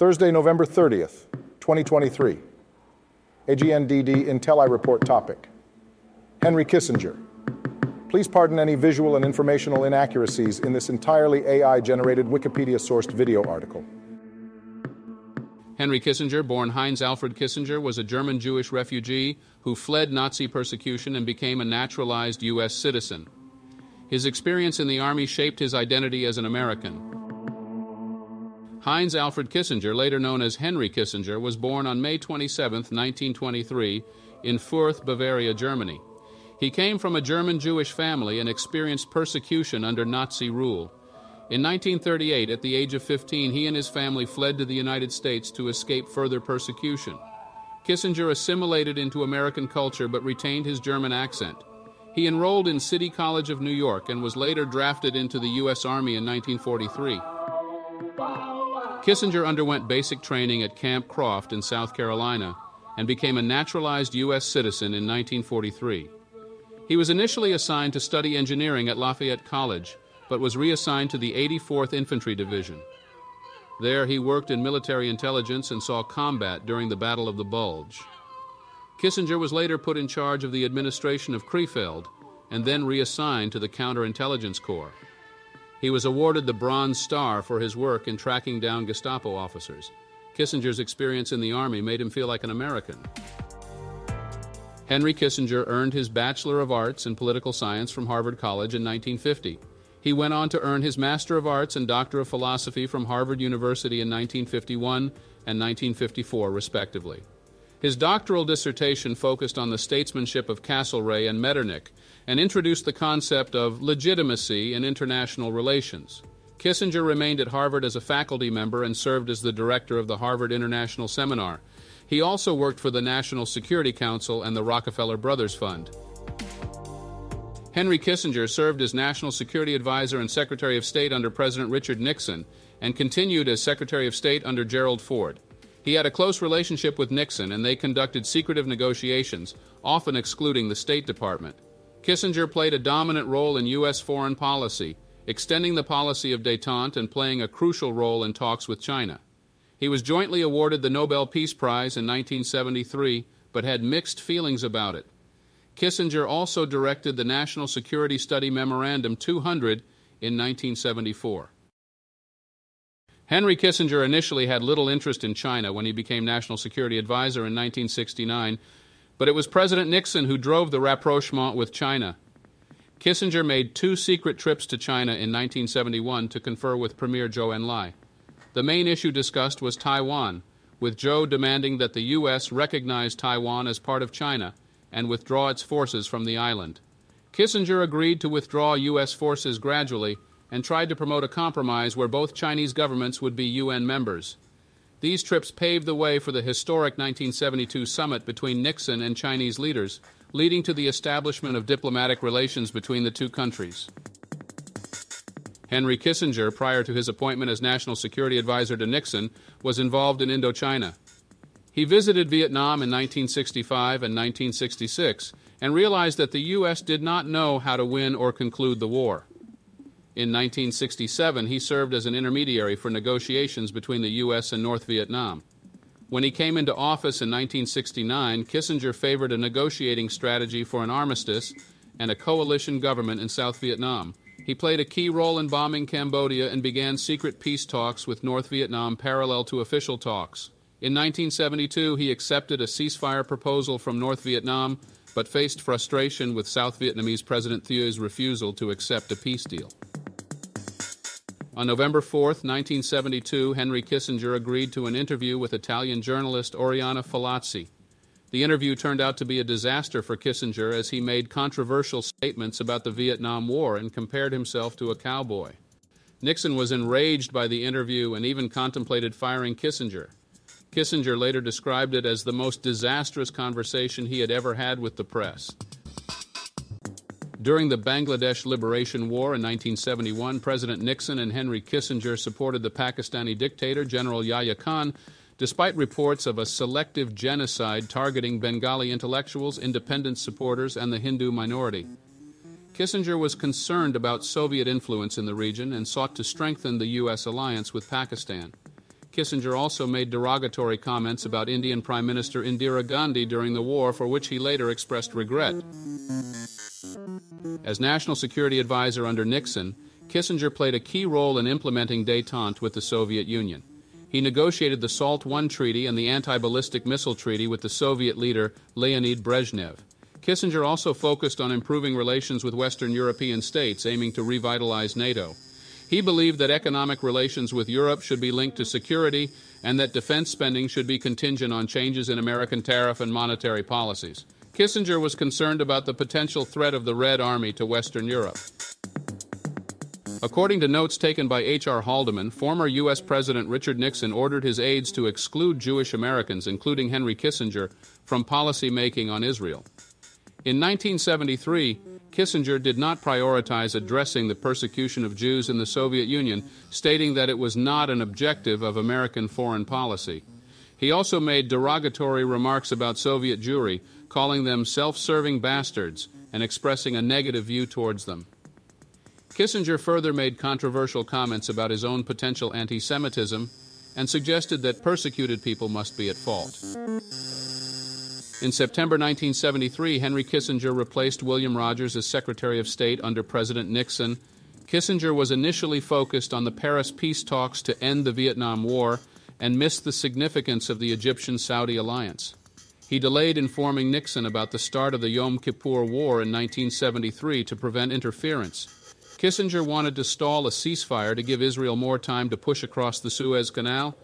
Thursday, November 30th, 2023. AGNDD Intellireport topic. Henry Kissinger. Please pardon any visual and informational inaccuracies in this entirely AI-generated Wikipedia-sourced video article. Henry Kissinger, born Heinz Alfred Kissinger, was a German Jewish refugee who fled Nazi persecution and became a naturalized U.S. citizen. His experience in the Army shaped his identity as an American. Heinz Alfred Kissinger, later known as Henry Kissinger, was born on May 27, 1923, in Fürth, Bavaria, Germany. He came from a German Jewish family and experienced persecution under Nazi rule. In 1938, at the age of 15, he and his family fled to the United States to escape further persecution. Kissinger assimilated into American culture but retained his German accent. He enrolled in City College of New York and was later drafted into the U.S. Army in 1943. Kissinger underwent basic training at Camp Croft in South Carolina and became a naturalized U.S. citizen in 1943. He was initially assigned to study engineering at Lafayette College, but was reassigned to the 84th Infantry Division. There he worked in military intelligence and saw combat during the Battle of the Bulge. Kissinger was later put in charge of the administration of Krefeld and then reassigned to the Counterintelligence Corps. He was awarded the Bronze Star for his work in tracking down Gestapo officers. Kissinger's experience in the Army made him feel like an American. Henry Kissinger earned his Bachelor of Arts in Political Science from Harvard College in 1950. He went on to earn his Master of Arts and Doctor of Philosophy from Harvard University in 1951 and 1954, respectively. His doctoral dissertation focused on the statesmanship of Castlereagh and Metternich and introduced the concept of legitimacy in international relations. Kissinger remained at Harvard as a faculty member and served as the director of the Harvard International Seminar. He also worked for the National Security Council and the Rockefeller Brothers Fund. Henry Kissinger served as National Security Advisor and Secretary of State under President Richard Nixon and continued as Secretary of State under Gerald Ford. He had a close relationship with Nixon, and they conducted secretive negotiations, often excluding the State Department. Kissinger played a dominant role in U.S. foreign policy, extending the policy of détente and playing a crucial role in talks with China. He was jointly awarded the Nobel Peace Prize in 1973, but had mixed feelings about it. Kissinger also directed the National Security Study Memorandum 200 in 1974. Henry Kissinger initially had little interest in China when he became National Security Advisor in 1969, but it was President Nixon who drove the rapprochement with China. Kissinger made 2 secret trips to China in 1971 to confer with Premier Zhou Enlai. The main issue discussed was Taiwan, with Zhou demanding that the U.S. recognize Taiwan as part of China and withdraw its forces from the island. Kissinger agreed to withdraw U.S. forces gradually and tried to promote a compromise where both Chinese governments would be UN members. These trips paved the way for the historic 1972 summit between Nixon and Chinese leaders, leading to the establishment of diplomatic relations between the two countries. Henry Kissinger, prior to his appointment as National Security Advisor to Nixon, was involved in Indochina. He visited Vietnam in 1965 and 1966 and realized that the U.S. did not know how to win or conclude the war. In 1967, he served as an intermediary for negotiations between the U.S. and North Vietnam. When he came into office in 1969, Kissinger favored a negotiating strategy for an armistice and a coalition government in South Vietnam. He played a key role in bombing Cambodia and began secret peace talks with North Vietnam parallel to official talks. In 1972, he accepted a ceasefire proposal from North Vietnam, but faced frustration with South Vietnamese President Thieuy's refusal to accept a peace deal. On November 4, 1972, Henry Kissinger agreed to an interview with Italian journalist Oriana Fallaci. The interview turned out to be a disaster for Kissinger as he made controversial statements about the Vietnam War and compared himself to a cowboy. Nixon was enraged by the interview and even contemplated firing Kissinger. Kissinger later described it as the most disastrous conversation he had ever had with the press. During the Bangladesh Liberation War in 1971, President Nixon and Henry Kissinger supported the Pakistani dictator, General Yahya Khan, despite reports of a selective genocide targeting Bengali intellectuals, independence supporters, and the Hindu minority. Kissinger was concerned about Soviet influence in the region and sought to strengthen the U.S. alliance with Pakistan. Kissinger also made derogatory comments about Indian Prime Minister Indira Gandhi during the war, for which he later expressed regret. As National Security Advisor under Nixon, Kissinger played a key role in implementing détente with the Soviet Union. He negotiated the SALT I Treaty and the Anti-Ballistic Missile Treaty with the Soviet leader Leonid Brezhnev. Kissinger also focused on improving relations with Western European states, aiming to revitalize NATO. He believed that economic relations with Europe should be linked to security and that defense spending should be contingent on changes in American tariff and monetary policies. Kissinger was concerned about the potential threat of the Red Army to Western Europe. According to notes taken by H.R. Haldeman, former U.S. President Richard Nixon ordered his aides to exclude Jewish Americans, including Henry Kissinger, from policy making on Israel. In 1973, Kissinger did not prioritize addressing the persecution of Jews in the Soviet Union, stating that it was not an objective of American foreign policy. He also made derogatory remarks about Soviet Jewry, calling them self-serving bastards and expressing a negative view towards them. Kissinger further made controversial comments about his own potential anti-Semitism and suggested that persecuted people must be at fault. In September 1973, Henry Kissinger replaced William Rogers as Secretary of State under President Nixon. Kissinger was initially focused on the Paris peace talks to end the Vietnam War and missed the significance of the Egyptian-Saudi alliance. He delayed informing Nixon about the start of the Yom Kippur War in 1973 to prevent interference. Kissinger wanted to stall a ceasefire to give Israel more time to push across the Suez Canal.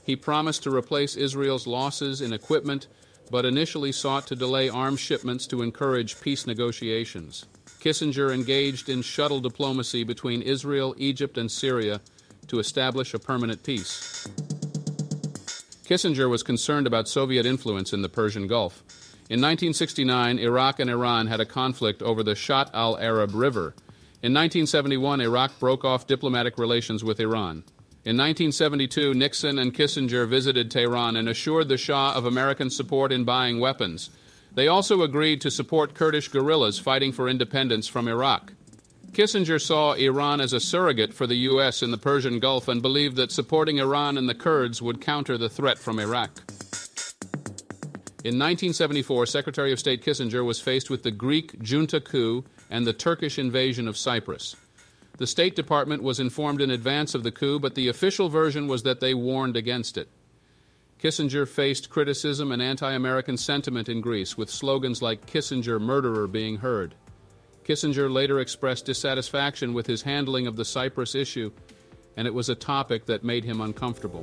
He promised to replace Israel's losses in equipment, but initially sought to delay arms shipments to encourage peace negotiations. Kissinger engaged in shuttle diplomacy between Israel, Egypt, and Syria to establish a permanent peace. Kissinger was concerned about Soviet influence in the Persian Gulf. In 1969, Iraq and Iran had a conflict over the Shatt al-Arab River. In 1971, Iraq broke off diplomatic relations with Iran. In 1972, Nixon and Kissinger visited Tehran and assured the Shah of American support in buying weapons. They also agreed to support Kurdish guerrillas fighting for independence from Iraq. Kissinger saw Iran as a surrogate for the U.S. in the Persian Gulf and believed that supporting Iran and the Kurds would counter the threat from Iraq. In 1974, Secretary of State Kissinger was faced with the Greek junta coup and the Turkish invasion of Cyprus. The State Department was informed in advance of the coup, but the official version was that they warned against it. Kissinger faced criticism and anti-American sentiment in Greece, with slogans like "Kissinger murderer" being heard. Kissinger later expressed dissatisfaction with his handling of the Cyprus issue, and it was a topic that made him uncomfortable.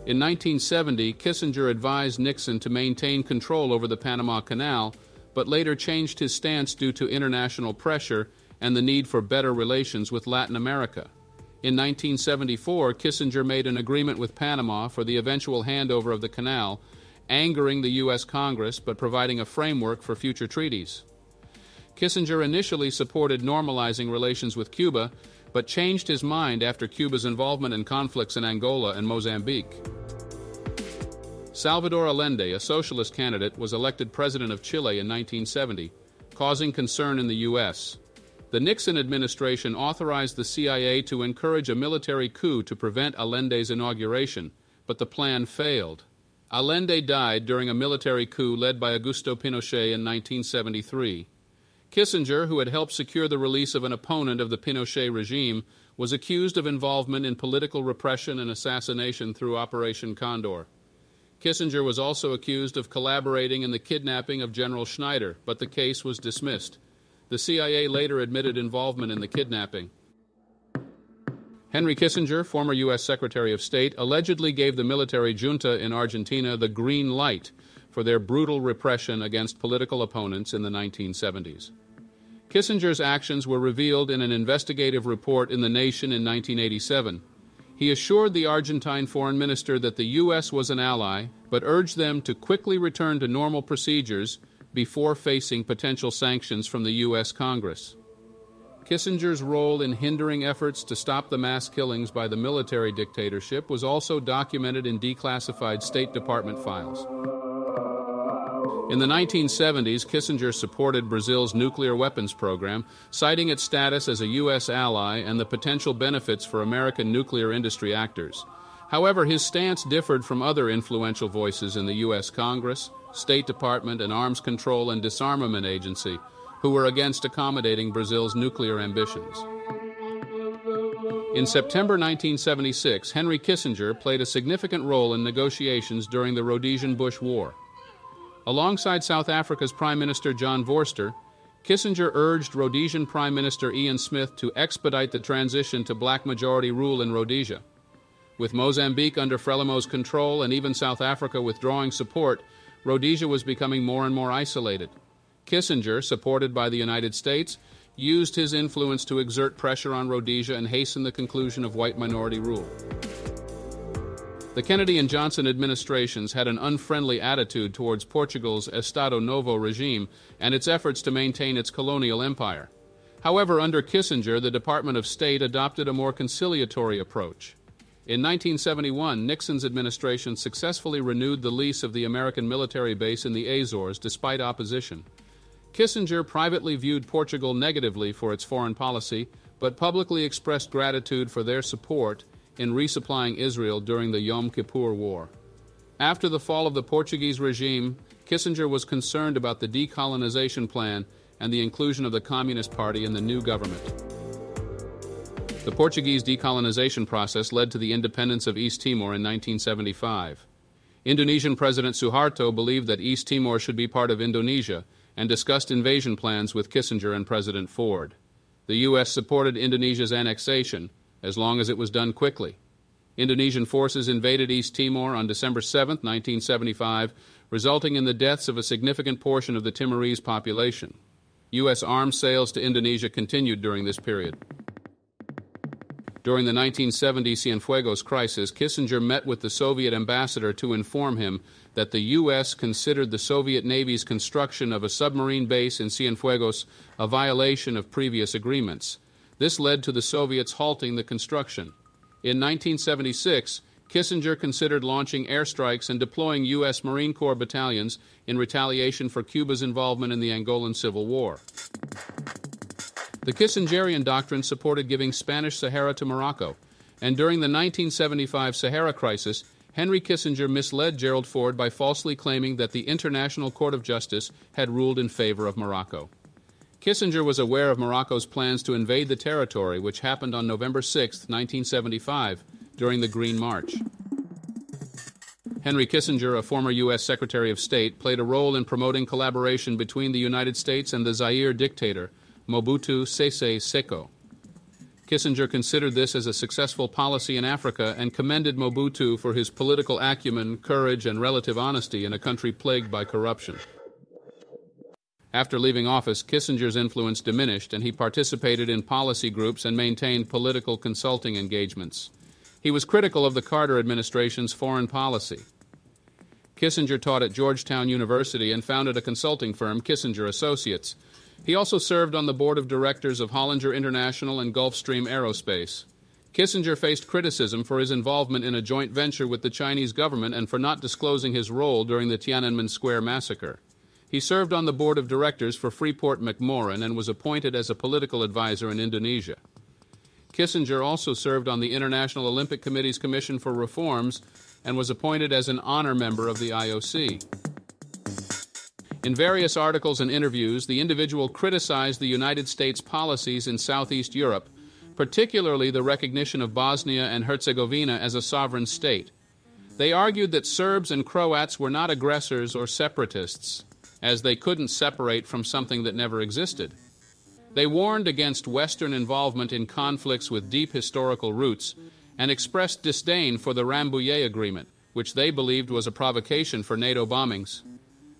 In 1970, Kissinger advised Nixon to maintain control over the Panama Canal, but later changed his stance due to international pressure and the need for better relations with Latin America. In 1974, Kissinger made an agreement with Panama for the eventual handover of the canal, angering the U.S. Congress but providing a framework for future treaties. Kissinger initially supported normalizing relations with Cuba, but changed his mind after Cuba's involvement in conflicts in Angola and Mozambique. Salvador Allende, a socialist candidate, was elected president of Chile in 1970, causing concern in the U.S. The Nixon administration authorized the CIA to encourage a military coup to prevent Allende's inauguration, but the plan failed. Allende died during a military coup led by Augusto Pinochet in 1973. Kissinger, who had helped secure the release of an opponent of the Pinochet regime, was accused of involvement in political repression and assassination through Operation Condor. Kissinger was also accused of collaborating in the kidnapping of General Schneider, but the case was dismissed. The CIA later admitted involvement in the kidnapping. Henry Kissinger, former U.S. Secretary of State, allegedly gave the military junta in Argentina the green light for their brutal repression against political opponents in the 1970s. Kissinger's actions were revealed in an investigative report in The Nation in 1987. He assured the Argentine foreign minister that the U.S. was an ally, but urged them to quickly return to normal procedures before facing potential sanctions from the U.S. Congress. Kissinger's role in hindering efforts to stop the mass killings by the military dictatorship was also documented in declassified State Department files. In the 1970s, Kissinger supported Brazil's nuclear weapons program, citing its status as a U.S. ally and the potential benefits for American nuclear industry actors. However, his stance differed from other influential voices in the U.S. Congress, State Department, and Arms Control and Disarmament Agency, who were against accommodating Brazil's nuclear ambitions. In September 1976, Henry Kissinger played a significant role in negotiations during the Rhodesian-Bush War. Alongside South Africa's Prime Minister John Vorster, Kissinger urged Rhodesian Prime Minister Ian Smith to expedite the transition to black majority rule in Rhodesia. With Mozambique under Frelimos' control and even South Africa withdrawing support, Rhodesia was becoming more and more isolated. Kissinger, supported by the United States, used his influence to exert pressure on Rhodesia and hasten the conclusion of white minority rule. The Kennedy and Johnson administrations had an unfriendly attitude towards Portugal's Estado Novo regime and its efforts to maintain its colonial empire. However, under Kissinger, the Department of State adopted a more conciliatory approach. In 1971, Nixon's administration successfully renewed the lease of the American military base in the Azores despite opposition. Kissinger privately viewed Portugal negatively for its foreign policy, but publicly expressed gratitude for their support in resupplying Israel during the Yom Kippur War. After the fall of the Portuguese regime, Kissinger was concerned about the decolonization plan and the inclusion of the Communist Party in the new government. The Portuguese decolonization process led to the independence of East Timor in 1975. Indonesian President Suharto believed that East Timor should be part of Indonesia and discussed invasion plans with Kissinger and President Ford. The U.S. supported Indonesia's annexation, as long as it was done quickly. Indonesian forces invaded East Timor on December 7, 1975, resulting in the deaths of a significant portion of the Timorese population. U.S. arms sales to Indonesia continued during this period. During the 1970 Cienfuegos crisis, Kissinger met with the Soviet ambassador to inform him that the U.S. considered the Soviet Navy's construction of a submarine base in Cienfuegos a violation of previous agreements. This led to the Soviets halting the construction. In 1976, Kissinger considered launching airstrikes and deploying U.S. Marine Corps battalions in retaliation for Cuba's involvement in the Angolan Civil War. The Kissingerian doctrine supported giving Spanish Sahara to Morocco, and during the 1975 Sahara crisis, Henry Kissinger misled Gerald Ford by falsely claiming that the International Court of Justice had ruled in favor of Morocco. Kissinger was aware of Morocco's plans to invade the territory, which happened on November 6, 1975, during the Green March. Henry Kissinger, a former U.S. Secretary of State, played a role in promoting collaboration between the United States and the Zaire dictator, Mobutu Sese Seko. Kissinger considered this as a successful policy in Africa and commended Mobutu for his political acumen, courage, and relative honesty in a country plagued by corruption. After leaving office, Kissinger's influence diminished, and he participated in policy groups and maintained political consulting engagements. He was critical of the Carter administration's foreign policy. Kissinger taught at Georgetown University and founded a consulting firm, Kissinger Associates. He also served on the board of directors of Hollinger International and Gulfstream Aerospace. Kissinger faced criticism for his involvement in a joint venture with the Chinese government and for not disclosing his role during the Tiananmen Square massacre. He served on the board of directors for Freeport-McMoRan and was appointed as a political advisor in Indonesia. Kissinger also served on the International Olympic Committee's Commission for Reforms and was appointed as an honor member of the IOC. In various articles and interviews, the individual criticized the United States policies in Southeast Europe, particularly the recognition of Bosnia and Herzegovina as a sovereign state. They argued that Serbs and Croats were not aggressors or separatists, as they couldn't separate from something that never existed. They warned against Western involvement in conflicts with deep historical roots and expressed disdain for the Rambouillet Agreement, which they believed was a provocation for NATO bombings.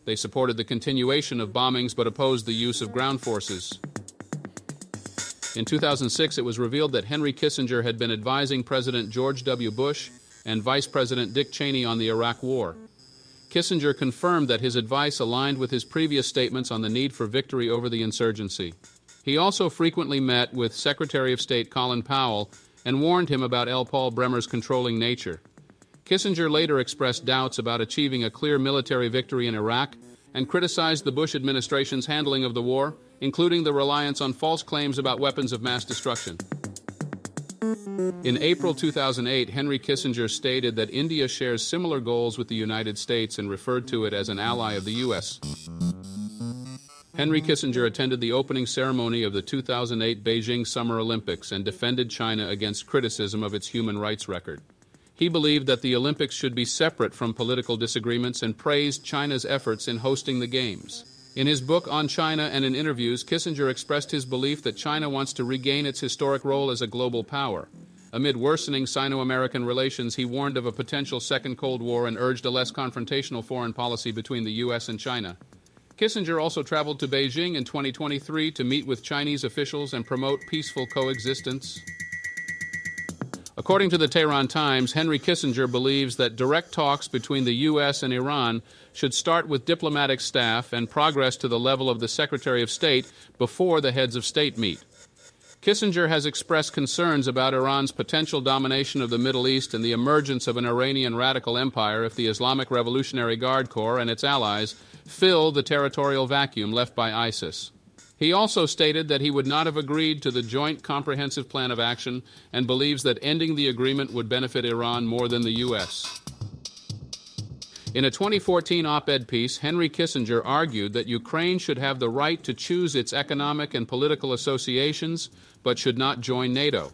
They supported the continuation of bombings but opposed the use of ground forces. In 2006, it was revealed that Henry Kissinger had been advising President George W. Bush and Vice President Dick Cheney on the Iraq War. Kissinger confirmed that his advice aligned with his previous statements on the need for victory over the insurgency. He also frequently met with Secretary of State Colin Powell and warned him about L. Paul Bremer's controlling nature. Kissinger later expressed doubts about achieving a clear military victory in Iraq and criticized the Bush administration's handling of the war, including the reliance on false claims about weapons of mass destruction. In April 2008, Henry Kissinger stated that India shares similar goals with the United States and referred to it as an ally of the U.S. Henry Kissinger attended the opening ceremony of the 2008 Beijing Summer Olympics and defended China against criticism of its human rights record. He believed that the Olympics should be separate from political disagreements and praised China's efforts in hosting the Games. In his book On China and in interviews, Kissinger expressed his belief that China wants to regain its historic role as a global power. Amid worsening Sino-American relations, he warned of a potential second Cold War and urged a less confrontational foreign policy between the U.S. and China. Kissinger also traveled to Beijing in 2023 to meet with Chinese officials and promote peaceful coexistence. According to the Tehran Times, Henry Kissinger believes that direct talks between the U.S. and Iran should start with diplomatic staff and progress to the level of the Secretary of State before the heads of state meet. Kissinger has expressed concerns about Iran's potential domination of the Middle East and the emergence of an Iranian radical empire if the Islamic Revolutionary Guard Corps and its allies fill the territorial vacuum left by ISIS. He also stated that he would not have agreed to the Joint Comprehensive Plan of Action and believes that ending the agreement would benefit Iran more than the U.S. In a 2014 op-ed piece, Henry Kissinger argued that Ukraine should have the right to choose its economic and political associations, but should not join NATO.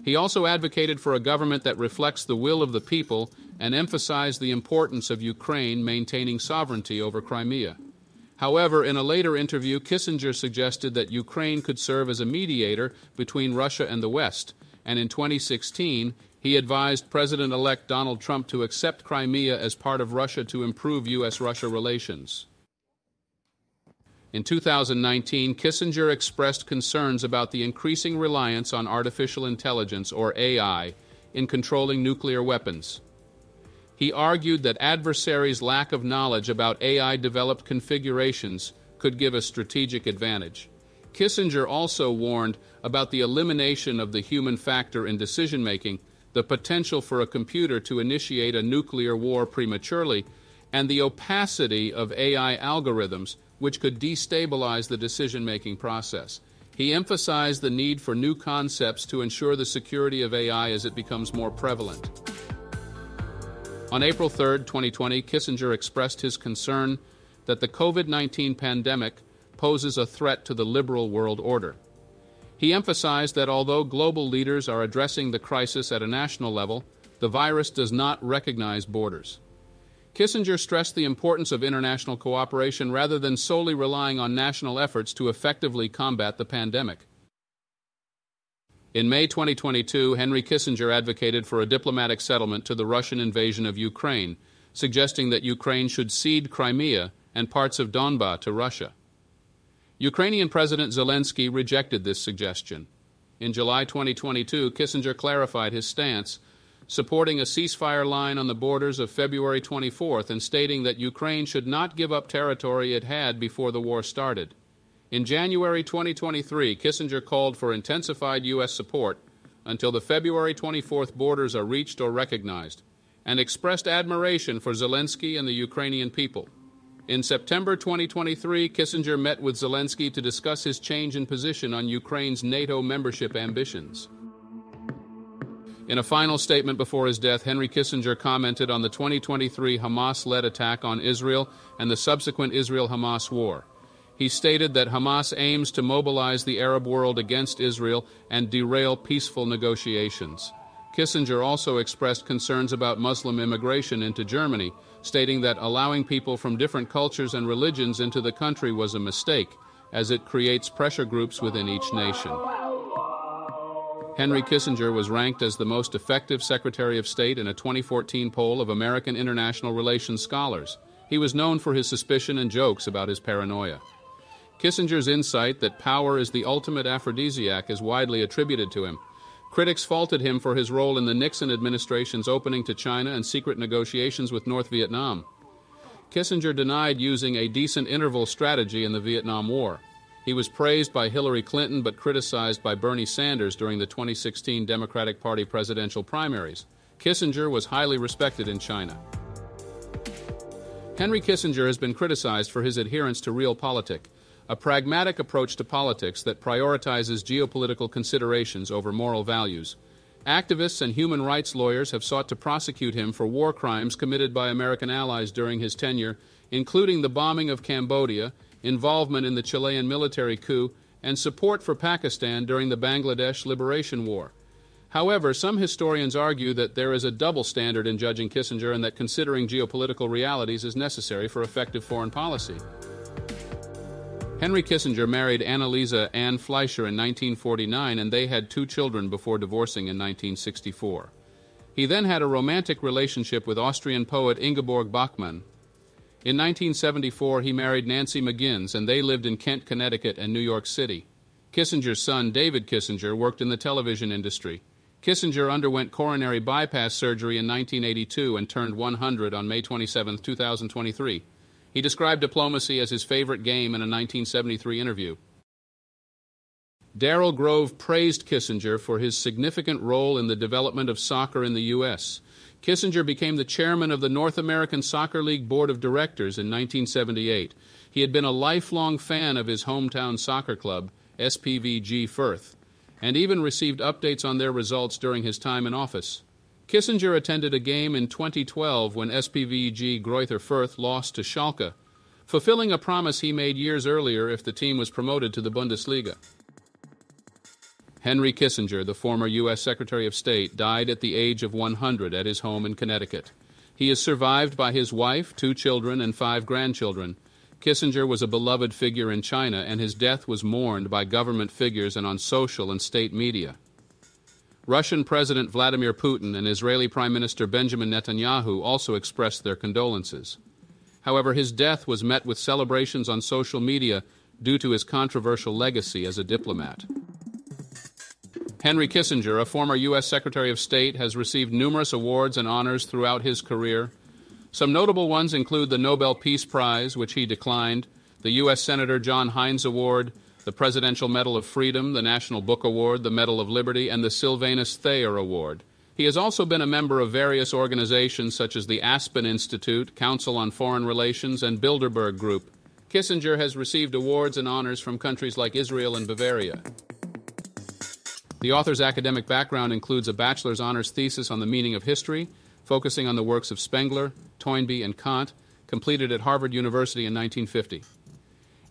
He also advocated for a government that reflects the will of the people and emphasized the importance of Ukraine maintaining sovereignty over Crimea. However, in a later interview, Kissinger suggested that Ukraine could serve as a mediator between Russia and the West, and in 2016, he advised President-elect Donald Trump to accept Crimea as part of Russia to improve U.S.-Russia relations. In 2019, Kissinger expressed concerns about the increasing reliance on artificial intelligence, or AI, in controlling nuclear weapons. He argued that adversaries' lack of knowledge about AI-developed configurations could give a strategic advantage. Kissinger also warned about the elimination of the human factor in decision-making, the potential for a computer to initiate a nuclear war prematurely, and the opacity of AI algorithms, which could destabilize the decision-making process. He emphasized the need for new concepts to ensure the security of AI as it becomes more prevalent. On April 3, 2020, Kissinger expressed his concern that the COVID-19 pandemic poses a threat to the liberal world order. He emphasized that although global leaders are addressing the crisis at a national level, the virus does not recognize borders. Kissinger stressed the importance of international cooperation rather than solely relying on national efforts to effectively combat the pandemic. In May 2022, Henry Kissinger advocated for a diplomatic settlement to the Russian invasion of Ukraine, suggesting that Ukraine should cede Crimea and parts of Donbas to Russia. Ukrainian President Zelensky rejected this suggestion. In July 2022, Kissinger clarified his stance, supporting a ceasefire line on the borders of February 24th and stating that Ukraine should not give up territory it had before the war started. In January 2023, Kissinger called for intensified U.S. support until the February 24th borders are reached or recognized, and expressed admiration for Zelensky and the Ukrainian people. In September 2023, Kissinger met with Zelensky to discuss his change in position on Ukraine's NATO membership ambitions. In a final statement before his death, Henry Kissinger commented on the 2023 Hamas-led attack on Israel and the subsequent Israel-Hamas war. He stated that Hamas aims to mobilize the Arab world against Israel and derail peaceful negotiations. Kissinger also expressed concerns about Muslim immigration into Germany, stating that allowing people from different cultures and religions into the country was a mistake, as it creates pressure groups within each nation. Henry Kissinger was ranked as the most effective Secretary of State in a 2014 poll of American International Relations scholars. He was known for his suspicion and jokes about his paranoia. Kissinger's insight that power is the ultimate aphrodisiac is widely attributed to him. Critics faulted him for his role in the Nixon administration's opening to China and secret negotiations with North Vietnam. Kissinger denied using a decent interval strategy in the Vietnam War. He was praised by Hillary Clinton but criticized by Bernie Sanders during the 2016 Democratic Party presidential primaries. Kissinger was highly respected in China. Henry Kissinger has been criticized for his adherence to realpolitik, a pragmatic approach to politics that prioritizes geopolitical considerations over moral values. Activists and human rights lawyers have sought to prosecute him for war crimes committed by American allies during his tenure, including the bombing of Cambodia, involvement in the Chilean military coup, and support for Pakistan during the Bangladesh Liberation War. However, some historians argue that there is a double standard in judging Kissinger and that considering geopolitical realities is necessary for effective foreign policy. Henry Kissinger married Annalisa Ann Fleischer in 1949, and they had 2 children before divorcing in 1964. He then had a romantic relationship with Austrian poet Ingeborg Bachmann. In 1974, he married Nancy McGinns, and they lived in Kent, Connecticut, and New York City. Kissinger's son, David Kissinger, worked in the television industry. Kissinger underwent coronary bypass surgery in 1982 and turned 100 on May 27, 2023. He described diplomacy as his favorite game in a 1973 interview. Darrell Grove praised Kissinger for his significant role in the development of soccer in the U.S. Kissinger became the chairman of the North American Soccer League Board of Directors in 1978. He had been a lifelong fan of his hometown soccer club, SPVG Firth, and even received updates on their results during his time in office. Kissinger attended a game in 2012 when SPVG Greuther Fürth lost to Schalke, fulfilling a promise he made years earlier if the team was promoted to the Bundesliga. Henry Kissinger, the former U.S. Secretary of State, died at the age of 100 at his home in Connecticut. He is survived by his wife, 2 children, and 5 grandchildren. Kissinger was a beloved figure in China, and his death was mourned by government figures and on social and state media. Russian President Vladimir Putin and Israeli Prime Minister Benjamin Netanyahu also expressed their condolences. However, his death was met with celebrations on social media due to his controversial legacy as a diplomat. Henry Kissinger, a former U.S. Secretary of State, has received numerous awards and honors throughout his career. Some notable ones include the Nobel Peace Prize, which he declined, the U.S. Senator John Heinz Award, the Presidential Medal of Freedom, the National Book Award, the Medal of Liberty, and the Sylvanus Thayer Award. He has also been a member of various organizations such as the Aspen Institute, Council on Foreign Relations, and Bilderberg Group. Kissinger has received awards and honors from countries like Israel and Bavaria. The author's academic background includes a bachelor's honors thesis on the meaning of history, focusing on the works of Spengler, Toynbee, and Kant, completed at Harvard University in 1950.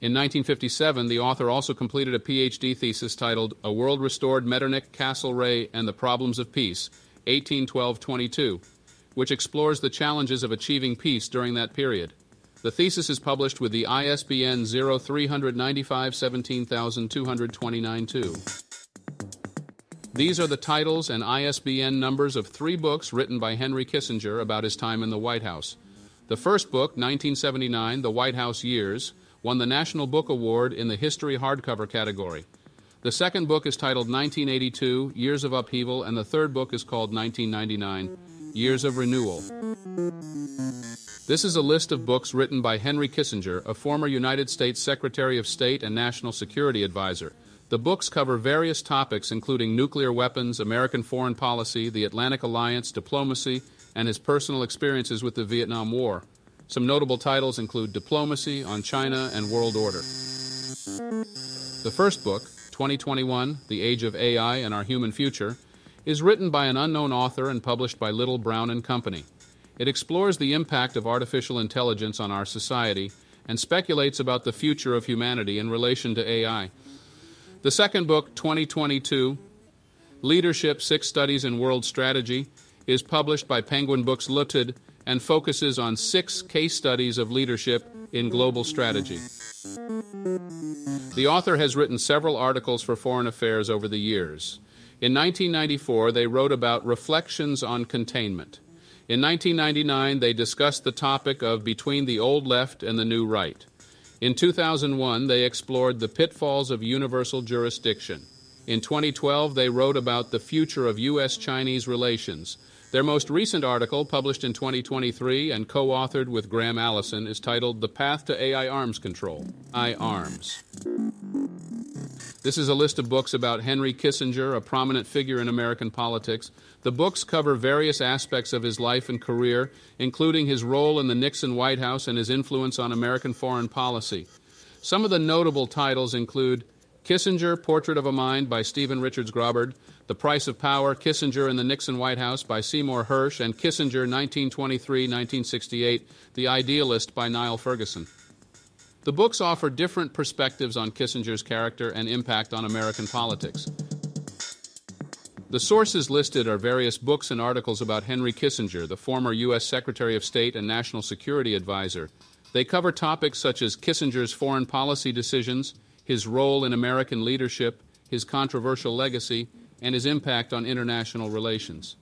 In 1957, the author also completed a Ph.D. thesis titled A World Restored Metternich, Castlereagh, and the Problems of Peace, 1812-22, which explores the challenges of achieving peace during that period. The thesis is published with the ISBN 0-395-17229-2. These are the titles and ISBN numbers of 3 books written by Henry Kissinger about his time in the White House. The first book, 1979, The White House Years, won the National Book Award in the History hardcover category. The second book is titled 1982, Years of Upheaval, and the third book is called 1999, Years of Renewal. This is a list of books written by Henry Kissinger, a former United States Secretary of State and National Security Advisor. The books cover various topics including nuclear weapons, American foreign policy, the Atlantic Alliance, diplomacy, and his personal experiences with the Vietnam War. Some notable titles include Diplomacy, On China, and World Order. The first book, 2021, The Age of AI and Our Human Future, is written by an unknown author and published by Little, Brown and Company. It explores the impact of artificial intelligence on our society and speculates about the future of humanity in relation to AI. The second book, 2022, Leadership, 6 Studies in World Strategy, is published by Penguin Books Limited and focuses on 6 case studies of leadership in global strategy. The author has written several articles for Foreign Affairs over the years. In 1994, they wrote about reflections on containment. In 1999, they discussed the topic of between the old left and the new right. In 2001, they explored the pitfalls of universal jurisdiction. In 2012, they wrote about the future of U.S.-Chinese relations. Their most recent article, published in 2023 and co-authored with Graham Allison, is titled The Path to AI Arms Control, I-ARMS. This is a list of books about Henry Kissinger, a prominent figure in American politics. The books cover various aspects of his life and career, including his role in the Nixon White House and his influence on American foreign policy. Some of the notable titles include Kissinger, Portrait of a Mind by Stephen Richards Grobard, The Price of Power, Kissinger in the Nixon White House by Seymour Hersh, and Kissinger, 1923-1968, The Idealist by Niall Ferguson. The books offer different perspectives on Kissinger's character and impact on American politics. The sources listed are various books and articles about Henry Kissinger, the former U.S. Secretary of State and National Security Advisor. They cover topics such as Kissinger's foreign policy decisions, his role in American leadership, his controversial legacy, and his impact on international relations.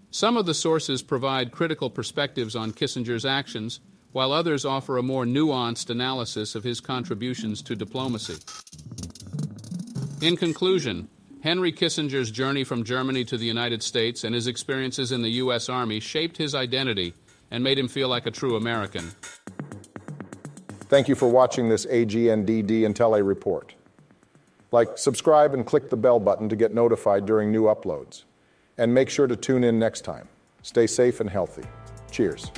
Some of the sources provide critical perspectives on Kissinger's actions, while others offer a more nuanced analysis of his contributions to diplomacy. In conclusion, Henry Kissinger's journey from Germany to the United States and his experiences in the U.S. Army shaped his identity and made him feel like a true American. Thank you for watching this AGNDD Intellireport. Like, subscribe, and click the bell button to get notified during new uploads. And make sure to tune in next time. Stay safe and healthy. Cheers.